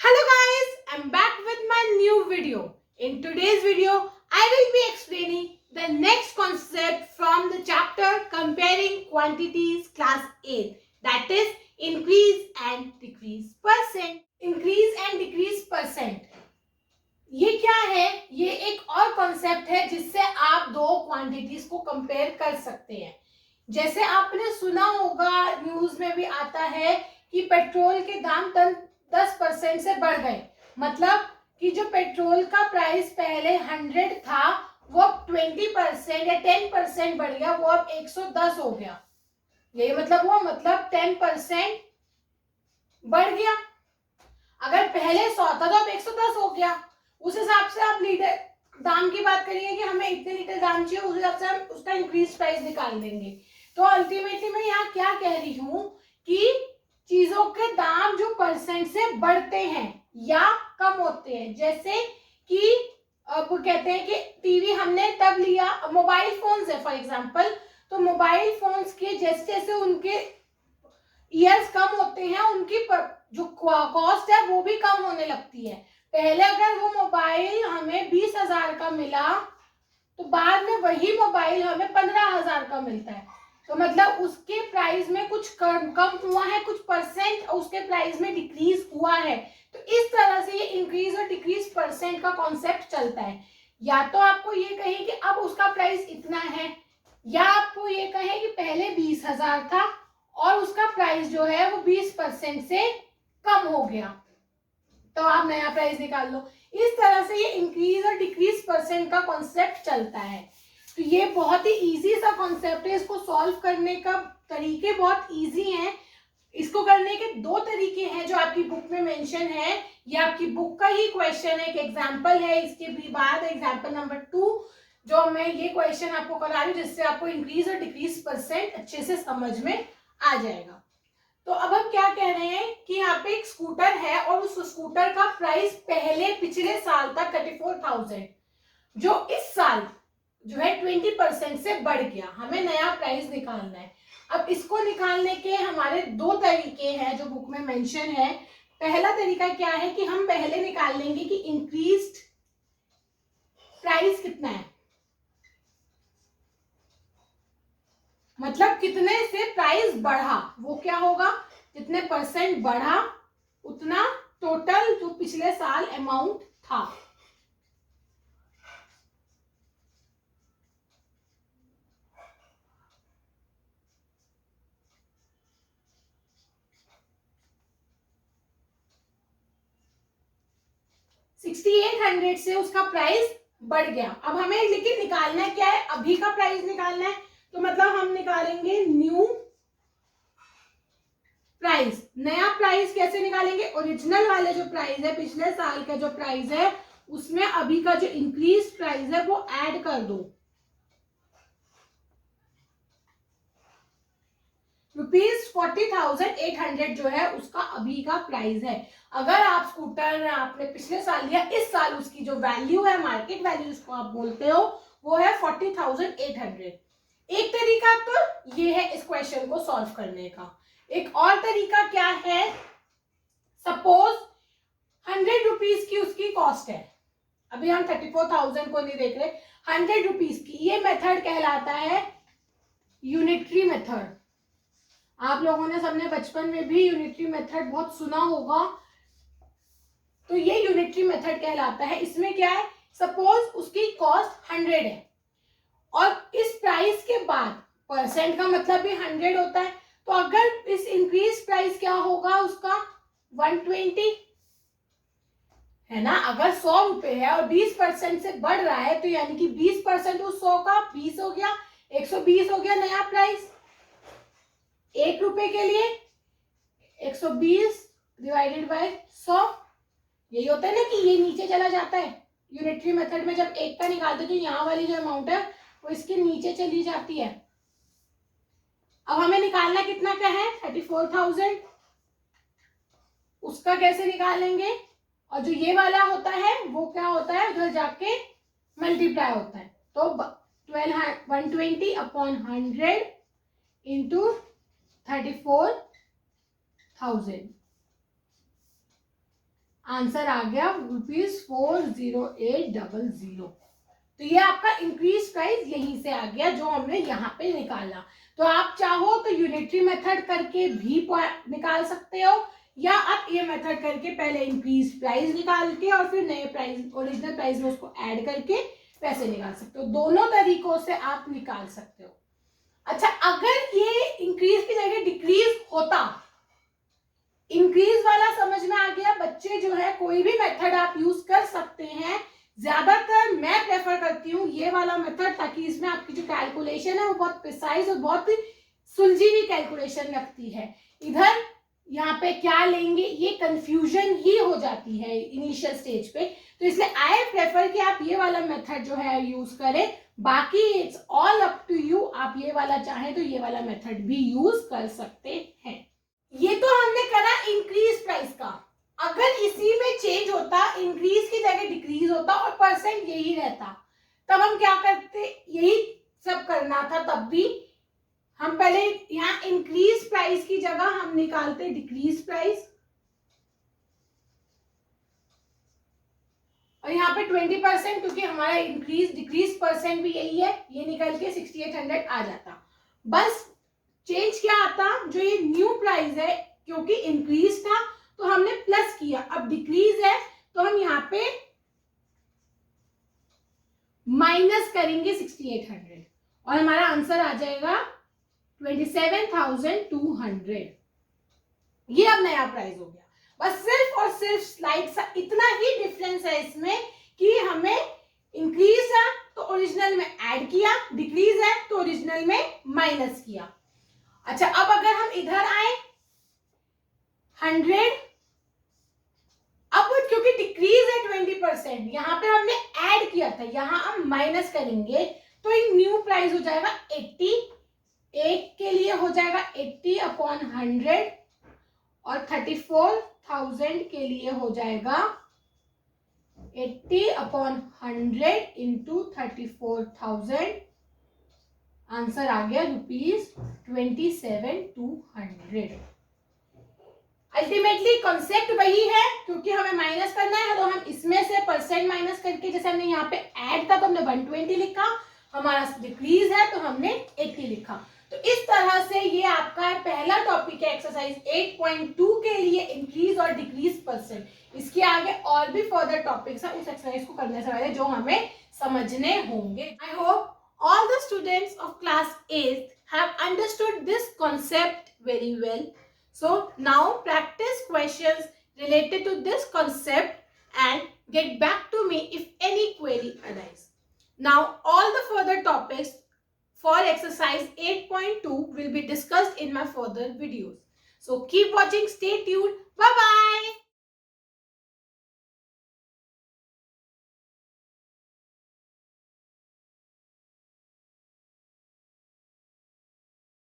Hello guys, I'm back with my new video. In today's video, I will be explaining the next concept from the chapter Comparing Quantities Class 8, that is Increase and Decrease Percent. Increase and Decrease Percent. ये क्या है? ये एक और concept है जिससे आप दो क्वांटिटीज को कंपेयर कर सकते हैं। जैसे आपने सुना होगा, न्यूज में भी आता है कि पेट्रोल के दाम 10% से बढ़ गए। मतलब कि जो पेट्रोल का प्राइस पहले 100 था वो अब 20% या 10% बढ़ गया, वो अब 110 हो गया। यही मतलब हुआ, मतलब 10% बढ़ गया। अगर पहले 100 था तो अब 110 हो गया। उस हिसाब से आप लीटर दाम की बात करिए कि हमें इतने लीटर दाम चाहिए, उस हिसाब से हम उसका इंक्रीज प्राइस निकाल देंगे। तो अल्टीमेटली मैं यहाँ क्या कह रही हूँ कि चीजों के दाम जो परसेंट से बढ़ते हैं या कम होते हैं। जैसे कि अब कहते हैं कि टीवी हमने तब लिया, मोबाइल फोन्स है फॉर एग्जांपल, तो मोबाइल फोन्स के जैसे जैसे उनके ईयर्स कम होते हैं, उनकी जो कॉस्ट है वो भी कम होने लगती है। पहले अगर वो मोबाइल हमें 20,000 का मिला तो बाद में वही मोबाइल हमें 15,000 का मिलता है। तो मतलब उसके प्राइस में कुछ कम हुआ है, कुछ परसेंट उसके प्राइस में डिक्रीज हुआ है। तो इस तरह से ये इंक्रीज और डिक्रीज परसेंट का कॉन्सेप्ट चलता है। या तो आपको ये कहें कि अब उसका प्राइस इतना है, या आपको ये कहें कि पहले 20,000 था और उसका प्राइस जो है वो 20% से कम हो गया, तो आप नया प्राइस निकाल लो। इस तरह से ये इंक्रीज और डिक्रीज परसेंट का कॉन्सेप्ट चलता है। तो ये बहुत ही इजी सा कॉन्सेप्ट है। इसको सॉल्व करने का तरीके बहुत इजी हैं। इसको करने के दो तरीके हैं जो आपकी बुक में मेंशन है। ये आपकी बुक का ही क्वेश्चन है, एक एग्जाम्पल है। इसके भी बाद एग्जाम्पल नंबर 2 जो मैं ये क्वेश्चन आपको करा रही हूँ, जिससे आपको इंक्रीज और डिक्रीज परसेंट अच्छे से समझ में आ जाएगा। तो अब हम क्या कह रहे हैं कि यहाँ पे एक स्कूटर है और उस स्कूटर का प्राइस पहले पिछले साल था 34,000, जो इस साल जो है 20% से बढ़ गया। हमें नया प्राइस निकालना है। अब इसको निकालने के हमारे दो तरीके हैं जो बुक में मेंशन है। पहला तरीका क्या है कि हम पहले निकाल लेंगे कि इंक्रीज्ड प्राइस कितना है, मतलब कितने से प्राइस बढ़ा, वो क्या होगा, जितने परसेंट बढ़ा उतना टोटल जो पिछले साल अमाउंट था। $6,800 से उसका प्राइस बढ़ गया। अब हमें लेकिन निकालना क्या है, अभी का प्राइस निकालना है। तो मतलब हम निकालेंगे न्यू प्राइस। नया प्राइस कैसे निकालेंगे, ओरिजिनल वाले जो प्राइस है, पिछले साल का जो प्राइस है, उसमें अभी का जो इंक्रीज प्राइस है वो ऐड कर दो। ₹40,800 जो है उसका अभी का प्राइस है। अगर आप स्कूटर आपने पिछले साल लिया, इस साल उसकी जो वैल्यू है, मार्केट वैल्यू जिसको आप बोलते हो, वो है 40,800। एक तरीका तो ये है इस क्वेश्चन को सॉल्व करने का। एक और तरीका क्या है, सपोज 100 रुपीज की उसकी कॉस्ट है। अभी हम 34,000 को नहीं देख रहे, 100 रुपीज की। ये मेथड कहलाता है यूनिटरी मेथड। आप लोगों ने सबने बचपन में भी यूनिटरी मेथड बहुत सुना होगा। तो ये यूनिटरी मेथड कहलाता है। इसमें क्या है, सपोज उसकी कॉस्ट 100 है और इस प्राइस के बाद परसेंट का मतलब भी 100 होता है। तो अगर इस इंक्रीज प्राइस क्या होगा उसका 120 है ना। अगर 100 रुपए है और 20% से बढ़ रहा है, तो यानी कि 20% उस 100 का 20 हो गया, 120 हो गया नया प्राइस। 1 रुपए के लिए 120 डिवाइडेड बाय 100, यही होता है ना कि ये नीचे चला जाता है। यूनिटरी मेथड में जब एक का निकालते तो यहाँ वाली जो अमाउंट है वो इसके नीचे चली जाती है। अब हमें निकालना कितना का है, 34,000। उसका कैसे निकालेंगे, और जो ये वाला होता है वो क्या होता है, उधर जाके मल्टीप्लाई होता है। तो 120 अपॉन 100 इंटू 34,000। आंसर आ गया ₹40800। तो ये आपका इंक्रीज प्राइस यहीं से आ गया जो हमने यहाँ पे निकाला। तो आप चाहो तो यूनिटरी मेथड करके भी निकाल सकते हो, या आप ये मेथड करके पहले इंक्रीज प्राइस निकाल के और फिर नए प्राइस ओरिजिनल प्राइस में उसको ऐड करके पैसे निकाल सकते हो। दोनों तरीकों से आप निकाल सकते हो। अच्छा, अगर ये इंक्रीज की जगह डिक्रीज होता, इंक्रीज वाला समझ में आ गया। बच्चे जो है कोई भी मेथड आप यूज कर सकते हैं, ज्यादातर मैं प्रेफर करती हूँ ये वाला मेथड, ताकि इसमें आपकी जो कैलकुलेशन है वो बहुत प्रिसाइज और बहुत सुलझी हुई कैलकुलेशन लगती है। इधर यहाँ पे क्या लेंगे ये कंफ्यूजन ही हो जाती है इनिशियल स्टेज पे, तो इसलिए आई प्रेफर कि आप ये वाला मेथड जो है यूज करें। बाकी it's all up to you, आप ये वाला चाहें तो ये वाला मेथड भी यूज कर सकते हैं। ये तो हमने करा इंक्रीज प्राइस का। अगर इसी में चेंज होता, इंक्रीज की जगह डिक्रीज होता और परसेंट यही रहता, तब हम क्या करते? यही सब करना था। तब भी हम पहले यहाँ इंक्रीज प्राइस की जगह हम निकालते डिक्रीज प्राइस, और यहाँ पे 20%, क्योंकि हमारा इंक्रीज डिक्रीज परसेंट भी यही है, ये निकल के 6800 आ जाता। बस चेंज क्या आता, जो ये न्यू प्राइस है, क्योंकि इंक्रीज था तो हमने प्लस किया, अब डिक्रीज है तो हम यहाँ पे माइनस करेंगे 6800 और हमारा आंसर आ जाएगा 27,200। ये अब नया प्राइस हो गया। बस सिर्फ और सिर्फ स्लाइड सा इतना ही डिफरेंस है इसमें कि हमें इंक्रीज है तो ओरिजिनल में ऐड किया, डिक्रीज है तो ओरिजिनल में माइनस किया। अच्छा, अब अगर हम इधर आए 100, अब क्योंकि डिक्रीज है 20%, यहाँ पे हमने ऐड किया था, यहाँ हम माइनस करेंगे तो एक न्यू प्राइस हो जाएगा 80। एक के लिए हो जाएगा 80/100 और 34,000 के लिए हो जाएगा 80/100 इंटू 34,000। आंसर आ गया ₹27,200। अल्टीमेटली कॉन्सेप्ट वही है, क्योंकि हमें माइनस करना है तो हम इसमें से परसेंट माइनस करके, जैसे हमने यहाँ पे ऐड था तो हमने 120 लिखा, हमारा डिक्रीज है तो हमने 80 लिखा। तो इस तरह से ये आपका पहला टॉपिक है एक्सरसाइज 8.2 के लिए इंक्रीज और डिक्रीज परसेंट। इसके आगे और भी फर्दर टॉपिक्स है उस एक्सरसाइज को करने से पहले जो हमें समझने होंगे। I hope all the students of class 8th have understood this concept very well. So now practice questions related to this concept and get back to me if any query arises. Now all the further topics for exercise 8.2 will be discussed in my further videos. So keep watching, stay tuned. Bye bye.